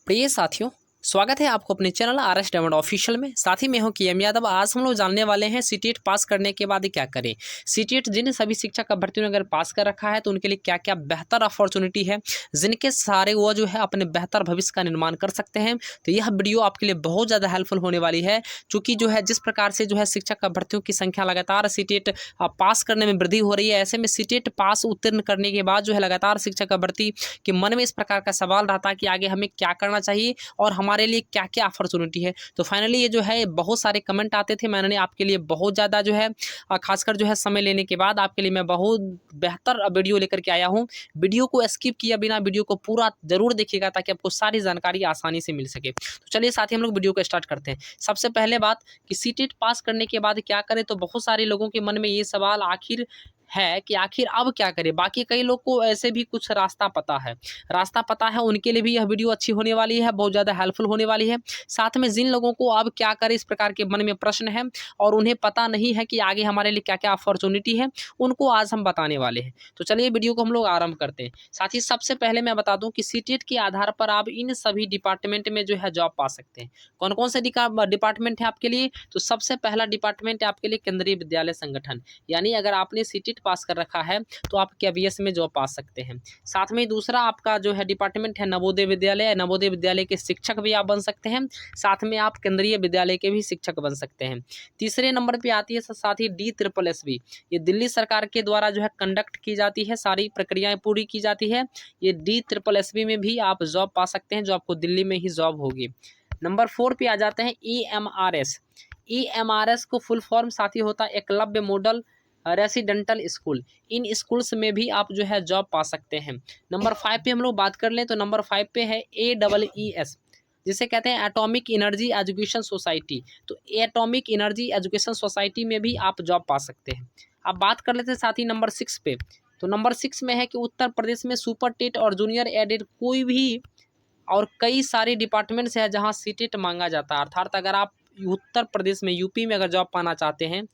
प्रिय साथियों, स्वागत है आपको अपने चैनल आर.एस. डायमंड ऑफिशियल में। साथ ही मैं हूं के.एम. यादव। आज हम लोग जानने वाले हैं सीटेट पास करने के बाद क्या करें। सीटेट जिन सभी शिक्षक अभ्यर्थियों ने अगर पास कर रखा है तो उनके लिए क्या क्या बेहतर अपॉर्चुनिटी है, जिनके सारे वो जो है अपने बेहतर भविष्य का निर्माण कर सकते हैं। तो यह वीडियो आपके लिए बहुत ज़्यादा हेल्पफुल होने वाली है, चूँकि जो है जिस प्रकार से जो है शिक्षक अभ्यर्थियों की संख्या लगातार सीटेट पास करने में वृद्धि हो रही है। ऐसे में सीटेट पास उत्तीर्ण करने के बाद जो है लगातार शिक्षक अभ्यर्थी के मन में इस प्रकार का सवाल रहता है कि आगे हमें क्या करना चाहिए और हमारे लिए क्या क्या अपॉर्चुनिटी है। तो फाइनली ये जो है बहुत सारे कमेंट आते थे, मैंने आपके लिए बहुत ज़्यादा जो है खासकर जो है समय लेने के बाद आपके लिए मैं बहुत बेहतर वीडियो लेकर के आया हूँ। वीडियो को स्किप किया बिना वीडियो को पूरा जरूर देखिएगा ताकि आपको सारी जानकारी आसानी से मिल सके। तो चलिए साथी हम लोग वीडियो को स्टार्ट करते हैं। सबसे पहले बात कि सीटेट पास करने के बाद क्या करें, तो बहुत सारे लोगों के मन में ये सवाल आखिर है कि आखिर अब क्या करें। बाकी कई लोग को ऐसे भी कुछ रास्ता पता है, उनके लिए भी यह वीडियो अच्छी होने वाली है, बहुत ज़्यादा हेल्पफुल होने वाली है। साथ में जिन लोगों को अब क्या करें इस प्रकार के मन में प्रश्न है और उन्हें पता नहीं है कि आगे हमारे लिए क्या क्या अपॉर्चुनिटी है, उनको आज हम बताने वाले हैं। तो चलिए वीडियो को हम लोग आरंभ करते हैं। साथ ही सबसे पहले मैं बता दूं कि सीटेट के आधार पर आप इन सभी डिपार्टमेंट में जो है जॉब पा सकते हैं। कौन कौन से डिपार्टमेंट है आपके लिए, तो सबसे पहला डिपार्टमेंट है आपके लिए केंद्रीय विद्यालय संगठन, यानी अगर आपने सीटेट पास कर रखा है तो आप केवीएस में जॉब पा सकते हैं। साथ में दूसरा आपका जो है डिपार्टमेंट है नवोदय विद्यालय। नवोदय विद्यालय के शिक्षक भी आप बन सकते हैं, साथ में आप केंद्रीय विद्यालय के भी शिक्षक बन सकते हैं। तीसरे नंबर पे आती है साथ ही DSSS, ये दिल्ली सरकार के द्वारा जो है कंडक्ट की जाती है, सारी प्रक्रियाएं पूरी की जाती है। ये DSSS में भी आप जॉब पा सकते हैं, जो आपको दिल्ली में ही जॉब होगी। नंबर 4 पे आ जाते हैं EMRS। EMRS को फुल फॉर्म साथी होता है एकलव्य मॉडल रेसिडेंटल स्कूल। इन स्कूल्स में भी आप जो है जॉब पा सकते हैं। नंबर 5 पे हम लोग बात कर लें तो नंबर 5 पे है AEES, जिसे कहते हैं एटॉमिक एनर्जी एजुकेशन सोसाइटी। तो एटॉमिक एनर्जी एजुकेशन सोसाइटी में भी आप जॉब पा सकते हैं। अब बात कर लेते हैं साथ ही नंबर 6 पे। तो नंबर 6 में है कि उत्तर प्रदेश में सुपर टेट और जूनियर एडेड कोई भी और कई सारे डिपार्टमेंट्स हैं जहाँ सीटेट मांगा जाता है। अर्थात अगर आप उत्तर प्रदेश में यूपी में अगर जॉब पाना चाहते हैं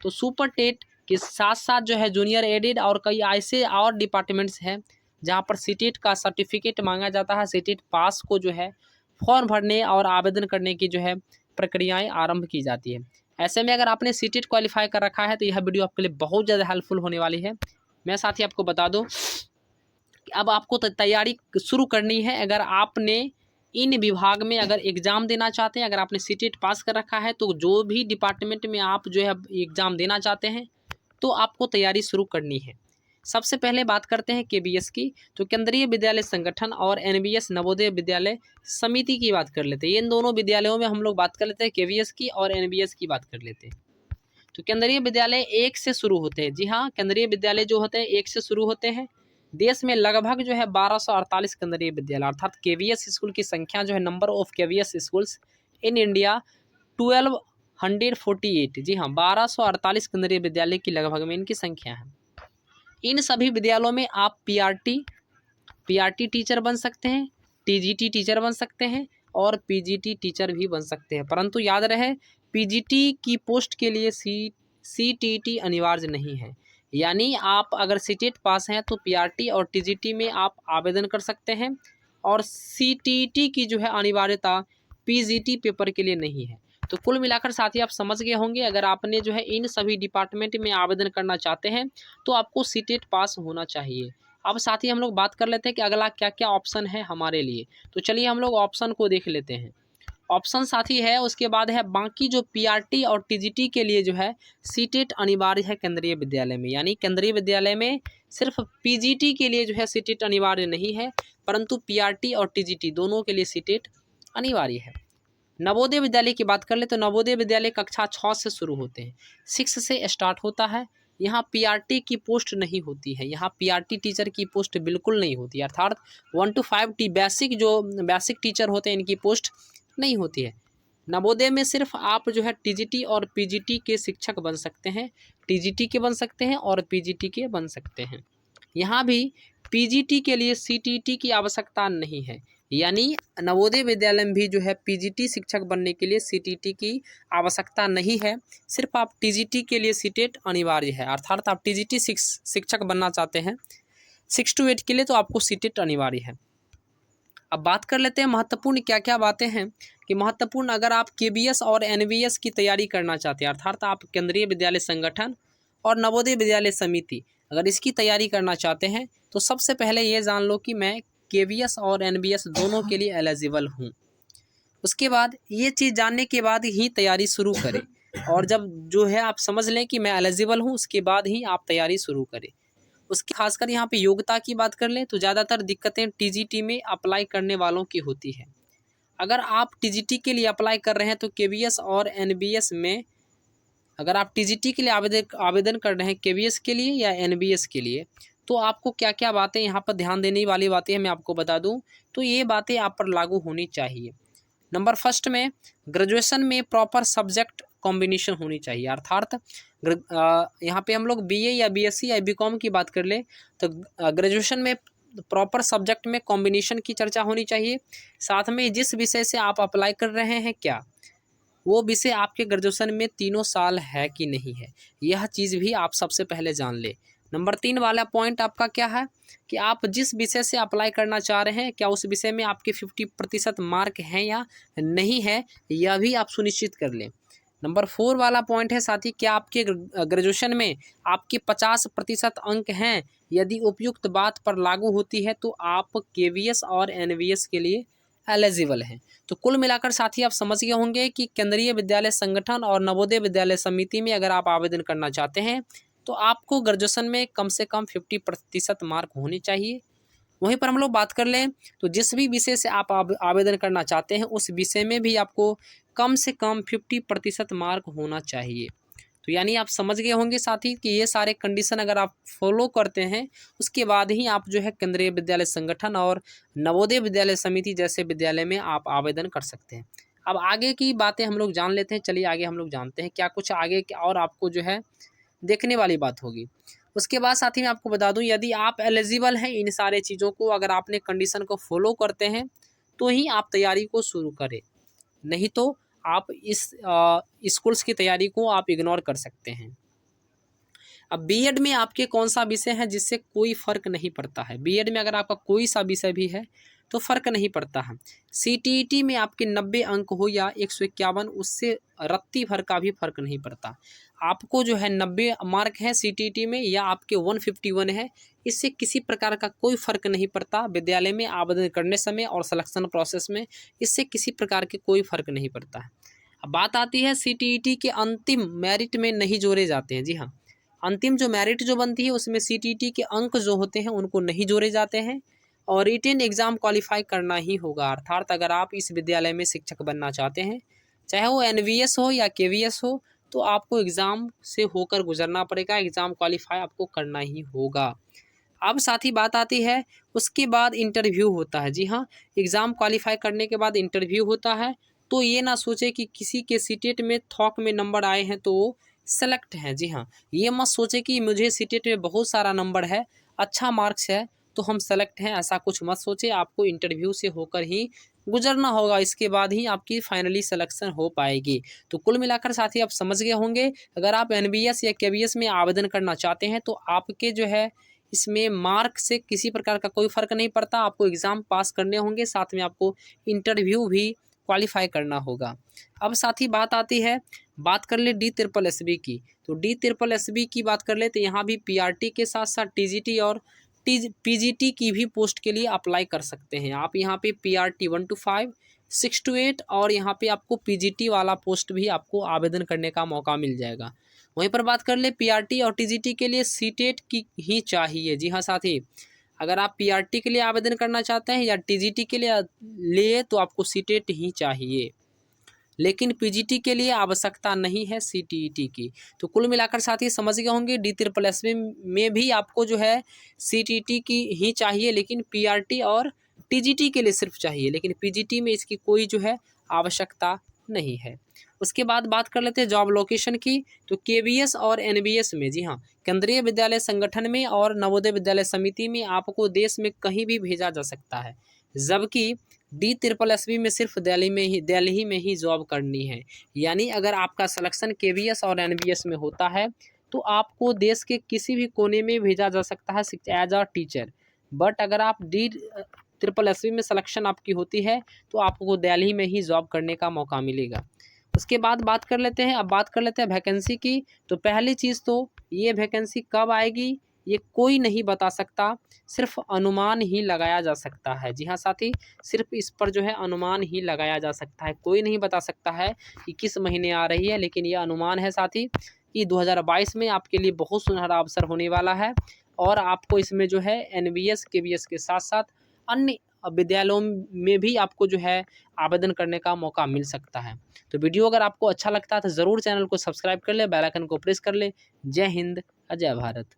तो सुपर टेट के साथ साथ जो है जूनियर एडेड और कई ऐसे और डिपार्टमेंट्स हैं जहाँ पर सीटेट का सर्टिफिकेट मांगा जाता है। सीटेट पास को जो है फॉर्म भरने और आवेदन करने की जो है प्रक्रियाएं आरंभ की जाती है। ऐसे में अगर आपने सीटेट क्वालिफाई कर रखा है तो यह वीडियो आपके लिए बहुत ज़्यादा हेल्पफुल होने वाली है। मैं साथ ही आपको बता दूं कि अब आपको तैयारी शुरू करनी है। अगर आपने इन विभाग में अगर एग्ज़ाम देना चाहते हैं, अगर आपने सीटेट पास कर रखा है तो जो भी डिपार्टमेंट में आप जो है एग्ज़ाम देना चाहते हैं तो आपको तैयारी शुरू करनी है। सबसे पहले बात करते हैं केबीएस की। तो केंद्रीय विद्यालय संगठन और एनबीएस नवोदय विद्यालय समिति की बात कर लेते हैं। इन दोनों विद्यालयों में हम लोग बात कर लेते हैं, केबीएस की और एनबीएस की बात कर लेते हैं। तो केंद्रीय विद्यालय 1 से शुरू होते हैं। जी हाँ, केंद्रीय विद्यालय जो होते हैं 1 से शुरू होते हैं। देश में लगभग जो है 1248 केंद्रीय विद्यालय, अर्थात केवीएस स्कूल की संख्या जो है number of KVS schools in India 1248। जी हाँ, 1248 केंद्रीय विद्यालय की लगभग में इनकी संख्या है। इन सभी विद्यालयों में आप पीआरटी टीचर बन सकते हैं, टीजीटी टीचर बन सकते हैं और पीजीटी टीचर भी बन सकते हैं। परंतु याद रहे पीजीटी की पोस्ट के लिए सीटीटी अनिवार्य नहीं है। यानी आप अगर सीटेट पास हैं तो पीआरटी और टीजीटी में आप आवेदन कर सकते हैं और सीटीटी की जो है अनिवार्यता पीजीटी पेपर के लिए नहीं है। तो कुल मिलाकर साथी आप समझ गए होंगे, अगर आपने जो है इन सभी डिपार्टमेंट में आवेदन करना चाहते हैं तो आपको सीटेट पास होना चाहिए। अब साथी हम लोग बात कर लेते हैं कि अगला क्या क्या ऑप्शन है हमारे लिए। तो चलिए हम लोग ऑप्शन को देख लेते हैं। ऑप्शन साथी है, उसके बाद है बाकी जो पीआरटी और टीजीटी के लिए जो है सीटेट अनिवार्य है केंद्रीय विद्यालय में। यानी केंद्रीय विद्यालय में सिर्फ पीजीटी के लिए जो है सीटेट अनिवार्य नहीं है, परंतु पीआरटी और टीजीटी दोनों के लिए सीटेट अनिवार्य है। नवोदय विद्यालय की बात कर ले तो नवोदय विद्यालय कक्षा 6 से शुरू होते हैं, 6 से स्टार्ट होता है। यहाँ पीआरटी की पोस्ट नहीं होती है, यहाँ पीआरटी टीचर की पोस्ट बिल्कुल नहीं होती है। अर्थात 1 to 5 बेसिक टीचर होते हैं इनकी पोस्ट नहीं होती है। नवोदय में सिर्फ आप जो है टीजीटी और पीजीटी के शिक्षक बन सकते हैं, टीजीटी के बन सकते हैं और पीजीटी के बन सकते हैं। यहाँ भी पीजीटी के लिए सीटीटी की आवश्यकता नहीं है। यानी नवोदय विद्यालय में भी जो है पीजीटी शिक्षक बनने के लिए सीटीटी की आवश्यकता नहीं है, सिर्फ आप टीजीटी के लिए सीटेट अनिवार्य है। अर्थात आप टीजीटी शिक्षक बनना चाहते हैं 6 to 8 के लिए तो आपको सीटेट अनिवार्य है। अब बात कर लेते हैं महत्वपूर्ण क्या क्या बातें हैं कि महत्वपूर्ण, अगर आप केबीएस और एनबीएस की तैयारी करना चाहते हैं, अर्थात आप केंद्रीय विद्यालय संगठन और नवोदय विद्यालय समिति अगर इसकी तैयारी करना चाहते हैं तो सबसे पहले ये जान लो कि मैं केबीएस और एनबीएस दोनों के लिए एलिजिबल हूँ। उसके बाद ये चीज़ जानने के बाद ही तैयारी शुरू करें, और जब जो है आप समझ लें कि मैं एलिजिबल हूँ उसके बाद ही आप तैयारी शुरू करें। उसकी खासकर यहाँ पे योग्यता की बात कर लें तो ज़्यादातर दिक्कतें टीजीटी में अप्लाई करने वालों की होती है। अगर आप टीजीटी के लिए अप्लाई कर रहे हैं तो केबीएस और एनबीएस में, अगर आप टीजीटी के लिए आवेदन कर रहे हैं केबीएस के लिए या एनबीएस के लिए, तो आपको क्या क्या बातें यहाँ पर ध्यान देने वाली बातें हैं मैं आपको बता दूँ। तो ये बातें आप पर लागू होनी चाहिए। नंबर फर्स्ट में ग्रेजुएशन में प्रॉपर सब्जेक्ट कॉम्बिनेशन होनी चाहिए, अर्थात यहाँ पे हम लोग बीए या बीएससी या बीकॉम की बात कर ले तो ग्रेजुएशन में प्रॉपर सब्जेक्ट में कॉम्बिनेशन की चर्चा होनी चाहिए। साथ में जिस विषय से आप अप्लाई कर रहे हैं क्या वो विषय आपके ग्रेजुएशन में तीनों साल है कि नहीं है, यह चीज़ भी आप सबसे पहले जान ले। नंबर 3 वाला पॉइंट आपका क्या है कि आप जिस विषय से अप्लाई करना चाह रहे हैं क्या उस विषय में आपके 50% मार्क हैं या नहीं है, यह भी आप सुनिश्चित कर लें। नंबर 4 वाला पॉइंट है साथी, क्या आपके ग्रेजुएशन में आपके 50% अंक हैं। यदि उपयुक्त बात पर लागू होती है तो आप केवीएस और एनवीएस के लिए एलिजिबल हैं। तो कुल मिलाकर साथी आप समझ गए होंगे कि केंद्रीय विद्यालय संगठन और नवोदय विद्यालय समिति में अगर आप आवेदन करना चाहते हैं तो आपको ग्रेजुएशन में कम से कम 50% मार्क होने चाहिए। वहीं पर हम लोग बात कर लें तो जिस भी विषय से आप आवेदन करना चाहते हैं उस विषय में भी आपको कम से कम 50% मार्क होना चाहिए। तो यानी आप समझ गए होंगे साथी कि ये सारे कंडीशन अगर आप फॉलो करते हैं उसके बाद ही आप जो है केंद्रीय विद्यालय संगठन और नवोदय विद्यालय समिति जैसे विद्यालय में आप आवेदन कर सकते हैं। अब आगे की बातें हम लोग जान लेते हैं। चलिए आगे हम लोग जानते हैं क्या कुछ आगे और आपको जो है देखने वाली बात होगी। उसके बाद साथ ही मैं आपको बता दूं, यदि आप एलिजिबल हैं इन सारे चीज़ों को, अगर आपने कंडीशन को फॉलो करते हैं तो ही आप तैयारी को शुरू करें, नहीं तो आप इस स्कूल्स की तैयारी को आप इग्नोर कर सकते हैं। अब बीएड में आपके कौन सा विषय है जिससे कोई फ़र्क नहीं पड़ता है। बीएड में अगर आपका कोई सा विषय भी है तो फ़र्क नहीं पड़ता है। सीटीईटी में आपके 90 अंक हो या 151, उससे रत्ती भर का भी फ़र्क नहीं पड़ता। आपको जो है 90 मार्क है सीटीईटी में या आपके 151 है, इससे किसी प्रकार का कोई फ़र्क नहीं पड़ता विद्यालय में आवेदन करने समय और सिलेक्शन प्रोसेस में, इससे किसी प्रकार के कोई फ़र्क नहीं पड़ता है। अब बात आती है सीटीईटी के अंतिम मेरिट में नहीं जोड़े जाते हैं। जी हाँ, अंतिम जो मेरिट जो बनती है उसमें सीटीईटी के अंक जो होते हैं उनको नहीं जोड़े जाते हैं और रिटेन एग्ज़ाम क्वालिफाई करना ही होगा। अर्थात अगर आप इस विद्यालय में शिक्षक बनना चाहते हैं, चाहे वो एनवीएस हो या केवीएस हो, तो आपको एग्ज़ाम से होकर गुजरना पड़ेगा, एग्ज़ाम क्वालिफाई आपको करना ही होगा। अब साथ ही बात आती है उसके बाद इंटरव्यू होता है। जी हाँ, एग्ज़ाम क्वालिफाई करने के बाद इंटरव्यू होता है। तो ये ना सोचे कि किसी के सीटेट में थोक में नंबर आए हैं तो वो सेलेक्ट हैं। जी हाँ, ये मत सोचे कि मुझे सीटेट में बहुत सारा नंबर है, अच्छा मार्क्स है तो हम सेलेक्ट हैं, ऐसा कुछ मत सोचे। आपको इंटरव्यू से होकर ही गुजरना होगा, इसके बाद ही आपकी फाइनली सिलेक्शन हो पाएगी। तो कुल मिलाकर साथी आप समझ गए होंगे, अगर आप एनबीएस या केवीएस में आवेदन करना चाहते हैं तो आपके जो है इसमें मार्क से किसी प्रकार का कोई फ़र्क नहीं पड़ता। आपको एग्ज़ाम पास करने होंगे, साथ में आपको इंटरव्यू भी क्वालिफाई करना होगा। अब साथ ही बात आती है, बात कर ले DSSB की। तो DSSB की बात कर ले तो यहाँ भी पीआरटी के साथ साथ टीजीटी और पीजीटी की भी पोस्ट के लिए अप्लाई कर सकते हैं। आप यहाँ पे पीआरटी 1 to 5, 6 to 8 और यहाँ पे आपको पीजीटी वाला पोस्ट भी आपको आवेदन करने का मौका मिल जाएगा। वहीं पर बात कर ले पीआरटी और टीजीटी के लिए सीटेट की ही चाहिए। जी हाँ साथी, अगर आप पीआरटी के लिए आवेदन करना चाहते हैं या टीजीटी के लिए तो आपको सीटेट ही चाहिए, लेकिन पीजीटी के लिए आवश्यकता नहीं है सीटीईटी की। तो कुल मिलाकर साथी समझ गए होंगे DSSB में भी आपको जो है सीटीईटी की ही चाहिए, लेकिन पीआरटी और टीजीटी के लिए सिर्फ चाहिए, लेकिन पीजीटी में इसकी कोई जो है आवश्यकता नहीं है। उसके बाद बात कर लेते हैं जॉब लोकेशन की। तो केवीएस और एनबीएस में, जी हाँ, केंद्रीय विद्यालय संगठन में और नवोदय विद्यालय समिति में आपको देश में कहीं भी भेजा जा सकता है, जबकि DSSB में सिर्फ दिल्ली में ही जॉब करनी है। यानी अगर आपका सिलेक्शन केवीएस और एनबीएस में होता है तो आपको देश के किसी भी कोने में भेजा जा सकता है एज अ टीचर। बट अगर आप SSSB में सिलेक्शन आपकी होती है तो आपको दिल्ली में ही जॉब करने का मौका मिलेगा। उसके बाद बात कर लेते हैं, अब बात कर लेते हैं वैकेंसी की। तो पहली चीज़ तो ये वैकेंसी कब आएगी ये कोई नहीं बता सकता, सिर्फ अनुमान ही लगाया जा सकता है। जी हाँ साथी, सिर्फ इस पर जो है अनुमान ही लगाया जा सकता है, कोई नहीं बता सकता है कि किस महीने आ रही है, लेकिन ये अनुमान है साथी कि 2022 में आपके लिए बहुत सुनहरा अवसर होने वाला है और आपको इसमें जो है NVS KVS के साथ साथ अन्य विद्यालयों में भी आपको जो है आवेदन करने का मौका मिल सकता है। तो वीडियो अगर आपको अच्छा लगता है तो ज़रूर चैनल को सब्सक्राइब कर ले, बेल आइकन को प्रेस कर ले। जय हिंद, जय भारत।